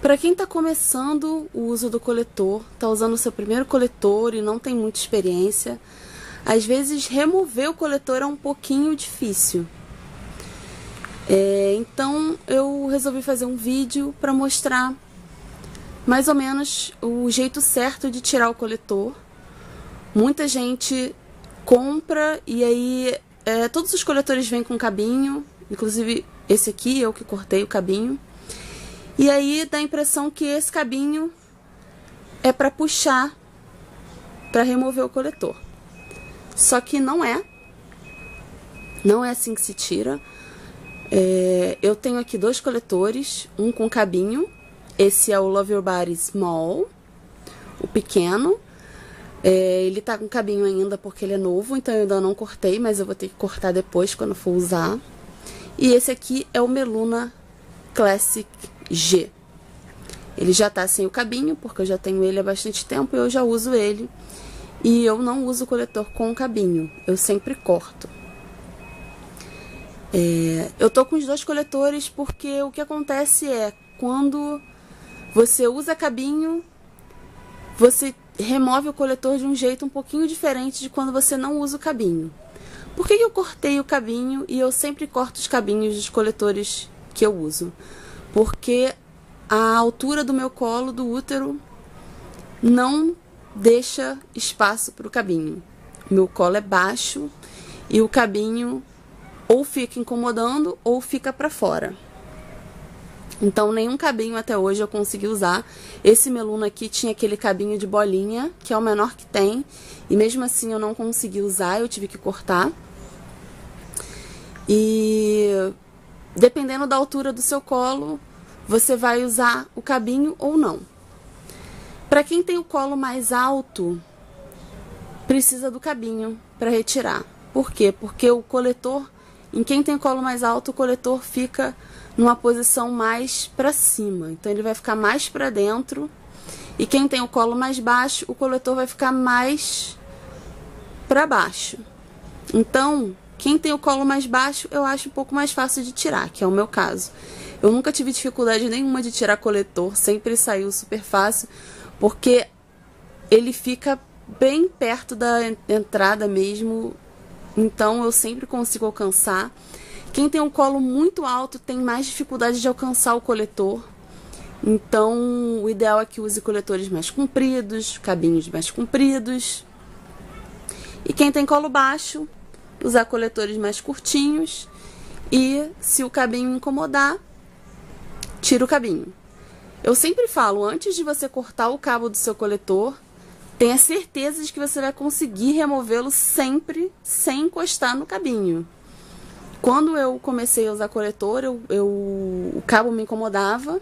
Para quem está começando o uso do coletor, está usando o seu primeiro coletor e não tem muita experiência, às vezes remover o coletor é um pouquinho difícil. Então eu resolvi fazer um vídeo para mostrar mais ou menos o jeito certo de tirar o coletor. Muita gente compra e aí todos os coletores vêm com cabinho, inclusive esse aqui eu que cortei o cabinho. E aí dá a impressão que esse cabinho é para puxar, para remover o coletor. Só que não é. Não é assim que se tira. Eu tenho aqui dois coletores, um com cabinho. Esse é o Love Your Body Small, o pequeno. Ele tá com cabinho ainda porque ele é novo, então eu ainda não cortei, mas eu vou ter que cortar depois quando for usar. E esse aqui é o Meluna Classic G. Ele já tá sem o cabinho, porque eu já tenho ele há bastante tempo e eu já uso ele. E eu não uso o coletor com cabinho, eu sempre corto. Eu tô com os dois coletores porque o que acontece é, quando você usa cabinho, você remove o coletor de um jeito um pouquinho diferente de quando você não usa o cabinho. Por que eu cortei o cabinho e eu sempre corto os cabinhos dos coletores que eu uso? Porque a altura do meu colo, do útero, não deixa espaço para o cabinho. Meu colo é baixo e o cabinho ou fica incomodando ou fica para fora. Então nenhum cabinho até hoje eu consegui usar. Esse Meluna aqui tinha aquele cabinho de bolinha, que é o menor que tem, e mesmo assim eu não consegui usar, eu tive que cortar. E dependendo da altura do seu colo, você vai usar o cabinho ou não. Para quem tem o colo mais alto, precisa do cabinho para retirar. Por quê? Porque o coletor, em quem tem o colo mais alto, o coletor fica numa posição mais para cima. Então ele vai ficar mais para dentro. E quem tem o colo mais baixo, o coletor vai ficar mais para baixo. Então, quem tem o colo mais baixo, eu acho um pouco mais fácil de tirar, que é o meu caso. Eu nunca tive dificuldade nenhuma de tirar coletor, sempre saiu super fácil, porque ele fica bem perto da entrada mesmo, então eu sempre consigo alcançar. Quem tem um colo muito alto tem mais dificuldade de alcançar o coletor, então o ideal é que use coletores mais compridos, cabinhos mais compridos. E quem tem colo baixo, usar coletores mais curtinhos, e se o cabinho incomodar, tira o cabinho. Eu sempre falo, antes de você cortar o cabo do seu coletor, tenha certeza de que você vai conseguir removê-lo sempre sem encostar no cabinho. Quando eu comecei a usar coletor, o cabo me incomodava,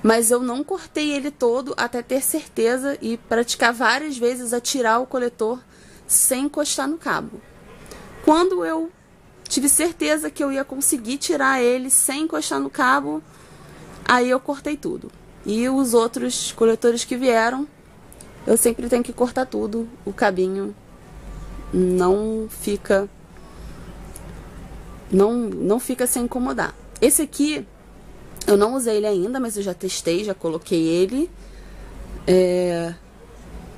mas eu não cortei ele todo até ter certeza e praticar várias vezes a tirar o coletor sem encostar no cabo. Quando eu tive certeza que eu ia conseguir tirar ele sem encostar no cabo, aí eu cortei tudo. E os outros coletores que vieram, eu sempre tenho que cortar tudo. O cabinho não fica sem incomodar. Esse aqui, eu não usei ele ainda, mas eu já testei, já coloquei ele.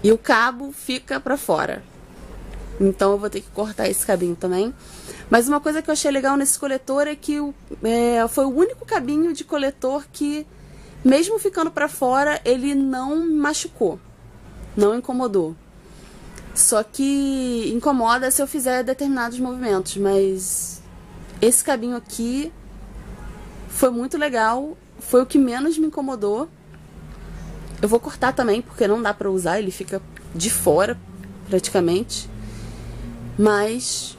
E o cabo fica pra fora. Então eu vou ter que cortar esse cabinho também. Mas uma coisa que eu achei legal nesse coletor é que foi o único cabinho de coletor que, mesmo ficando pra fora, ele não machucou, não incomodou. Só que incomoda se eu fizer determinados movimentos, mas esse cabinho aqui foi muito legal, foi o que menos me incomodou. Eu vou cortar também, porque não dá pra usar, ele fica de fora praticamente. Mas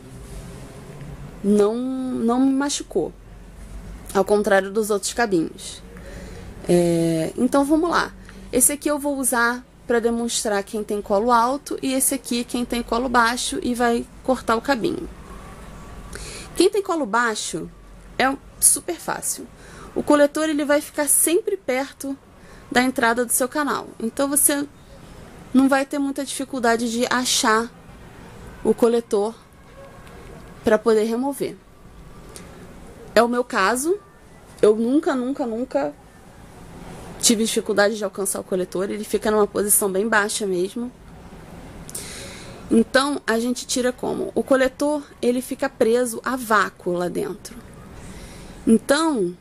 não me machucou, ao contrário dos outros cabinhos. Então vamos lá. Esse aqui eu vou usar para demonstrar quem tem colo alto, e esse aqui quem tem colo baixo, e vai cortar o cabinho. Quem tem colo baixo é super fácil. O coletor ele vai ficar sempre perto da entrada do seu canal, então você não vai ter muita dificuldade de achar o coletor para poder remover. É o meu caso. Eu nunca tive dificuldade de alcançar o coletor, ele fica numa posição bem baixa mesmo. Então, a gente tira como? O coletor, ele fica preso a vácuo lá dentro. Então,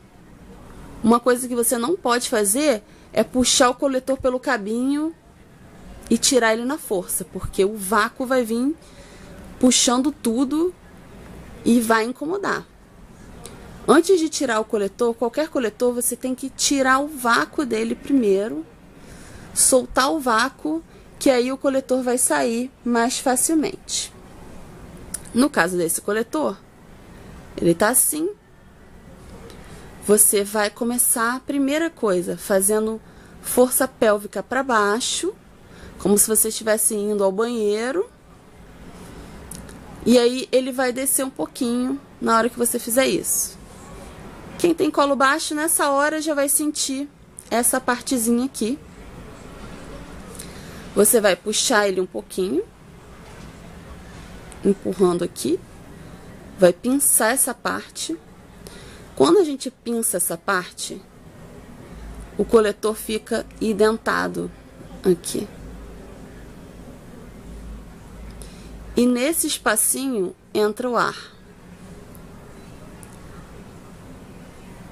uma coisa que você não pode fazer é puxar o coletor pelo cabinho e tirar ele na força, porque o vácuo vai vir puxando tudo e vai incomodar. Antes de tirar o coletor, qualquer coletor, você tem que tirar o vácuo dele primeiro, soltar o vácuo, que aí o coletor vai sair mais facilmente. No caso desse coletor, ele tá assim. Você vai começar, primeira coisa, fazendo força pélvica para baixo, como se você estivesse indo ao banheiro. E aí ele vai descer um pouquinho na hora que você fizer isso. Quem tem colo baixo, nessa hora já vai sentir essa partezinha aqui. Você vai puxar ele um pouquinho, empurrando aqui. Vai pinçar essa parte. Quando a gente pinça essa parte, o coletor fica indentado aqui. E nesse espacinho entra o ar.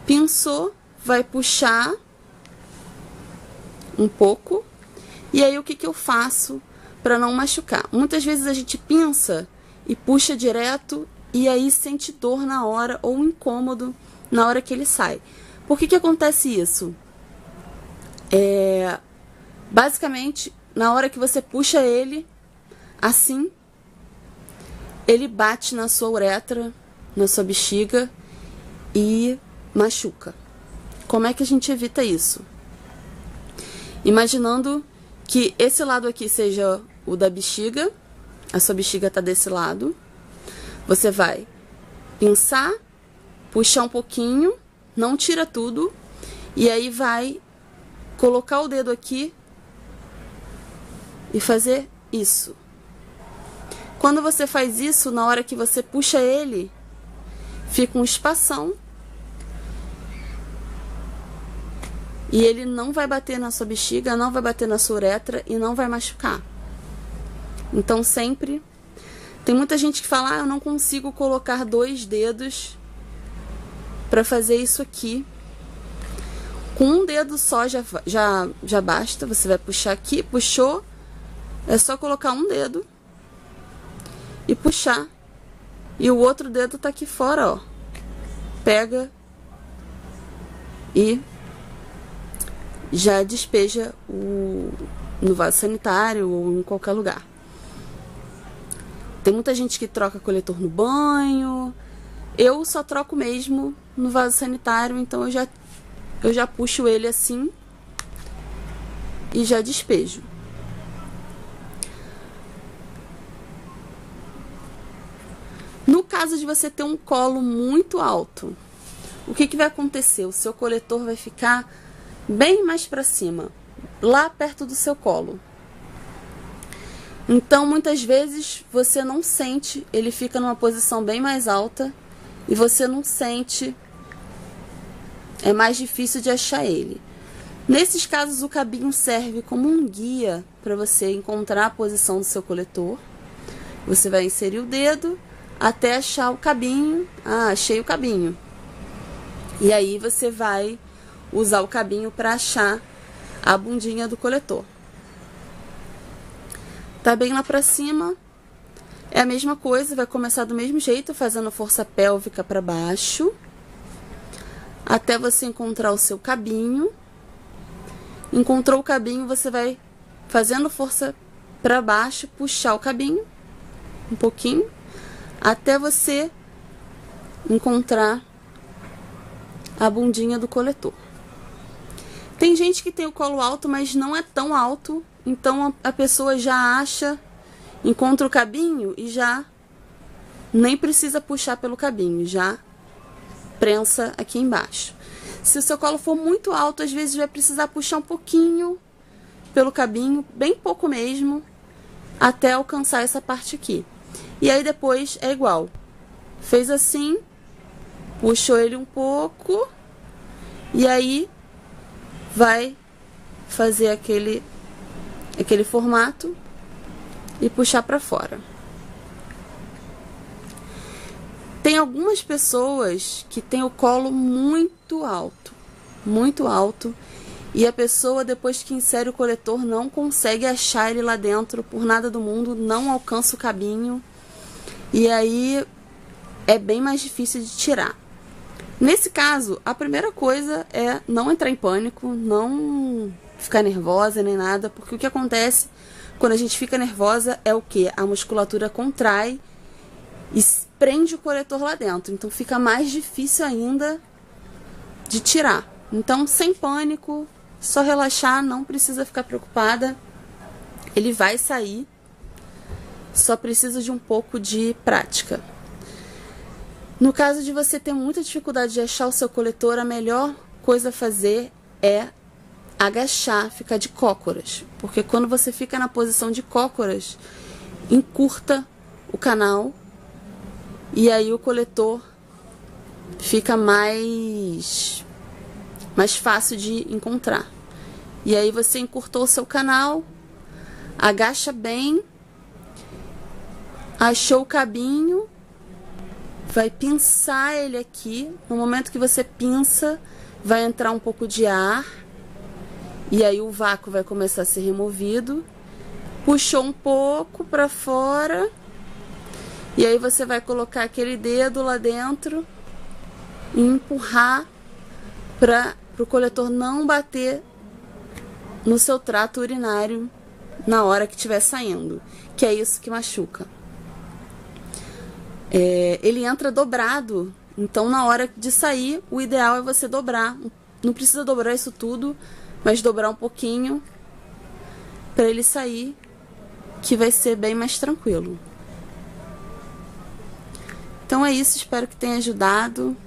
Pinçou, vai puxar um pouco. E aí o que eu faço para não machucar? Muitas vezes a gente pinça e puxa direto e aí sente dor na hora ou incômodo na hora que ele sai. Por que acontece isso? Basicamente, na hora que você puxa ele, assim, ele bate na sua uretra, na sua bexiga e machuca. Como é que a gente evita isso? Imaginando que esse lado aqui seja o da bexiga, a sua bexiga tá desse lado, você vai pinçar, puxar um pouquinho, não tira tudo, e aí vai colocar o dedo aqui e fazer isso. Quando você faz isso, na hora que você puxa ele, fica um espação e ele não vai bater na sua bexiga, não vai bater na sua uretra e não vai machucar. Então sempre... Tem muita gente que fala, eu não consigo colocar 2 dedos para fazer isso aqui. Com um dedo só já basta. Você vai puxar aqui, puxou, é só colocar um dedo e puxar. E o outro dedo tá aqui fora, ó. Pega e já despeja no vaso sanitário ou em qualquer lugar. Tem muita gente que troca coletor no banho. Eu só troco mesmo no vaso sanitário, então eu já puxo ele assim e já despejo. No caso de você ter um colo muito alto, o que vai acontecer? O seu coletor vai ficar bem mais para cima, lá perto do seu colo. Então, muitas vezes, você não sente, ele fica numa posição bem mais alta e você não sente, é mais difícil de achar ele. Nesses casos, o cabinho serve como um guia para você encontrar a posição do seu coletor. Você vai inserir o dedo até achar o cabinho. Ah, achei o cabinho. E aí você vai usar o cabinho para achar a bundinha do coletor. Tá bem lá pra cima, é a mesma coisa, vai começar do mesmo jeito, fazendo força pélvica para baixo, até você encontrar o seu cabinho. Encontrou o cabinho, você vai fazendo força para baixo, puxar o cabinho um pouquinho, até você encontrar a bundinha do coletor. Tem gente que tem o colo alto, mas não é tão alto. Então a pessoa já acha, encontra o cabinho e já nem precisa puxar pelo cabinho, já prensa aqui embaixo. Se o seu colo for muito alto, às vezes vai precisar puxar um pouquinho pelo cabinho, bem pouco mesmo, até alcançar essa parte aqui. E aí depois é igual. Fez assim, puxou ele um pouco e aí vai fazer aquele formato e puxar para fora. Tem algumas pessoas que têm o colo muito alto, e a pessoa, depois que insere o coletor, não consegue achar ele lá dentro por nada do mundo, não alcança o cabinho, e aí é bem mais difícil de tirar. Nesse caso, a primeira coisa é não entrar em pânico, não ficar nervosa nem nada, porque o que acontece quando a gente fica nervosa é o que? A musculatura contrai e prende o coletor lá dentro, então fica mais difícil ainda de tirar. Então, sem pânico, só relaxar, não precisa ficar preocupada, ele vai sair, só precisa de um pouco de prática. No caso de você ter muita dificuldade de achar o seu coletor, a melhor coisa a fazer é agachar, ficar de cócoras, porque quando você fica na posição de cócoras, encurta o canal e aí o coletor fica mais fácil de encontrar. E aí você encurtou o seu canal, agacha bem, achou o cabinho, vai pinçar ele aqui. No momento que você pinça, vai entrar um pouco de ar e aí o vácuo vai começar a ser removido. Puxou um pouco para fora e aí você vai colocar aquele dedo lá dentro e empurrar para o coletor não bater no seu trato urinário na hora que estiver saindo, que é isso que machuca. Ele entra dobrado, então na hora de sair, o ideal é você dobrar. Não precisa dobrar isso tudo, mas dobrar um pouquinho para ele sair, que vai ser bem mais tranquilo. Então é isso, espero que tenha ajudado.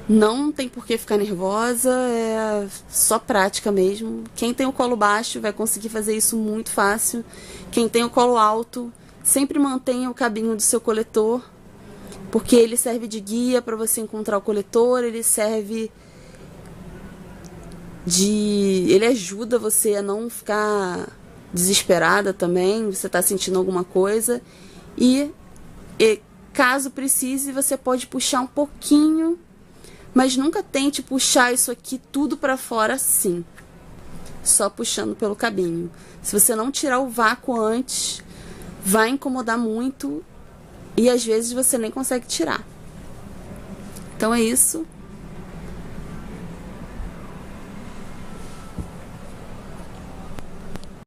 Não tem por que ficar nervosa, é só prática mesmo. Quem tem o colo baixo vai conseguir fazer isso muito fácil. Quem tem o colo alto, sempre mantenha o cabinho do seu coletor, porque ele serve de guia para você encontrar o coletor, ele ajuda você a não ficar desesperada também, você está sentindo alguma coisa, e caso precise, você pode puxar um pouquinho, mas nunca tente puxar isso aqui tudo para fora assim, só puxando pelo cabinho. Se você não tirar o vácuo antes, vai incomodar muito e às vezes você nem consegue tirar. Então é isso.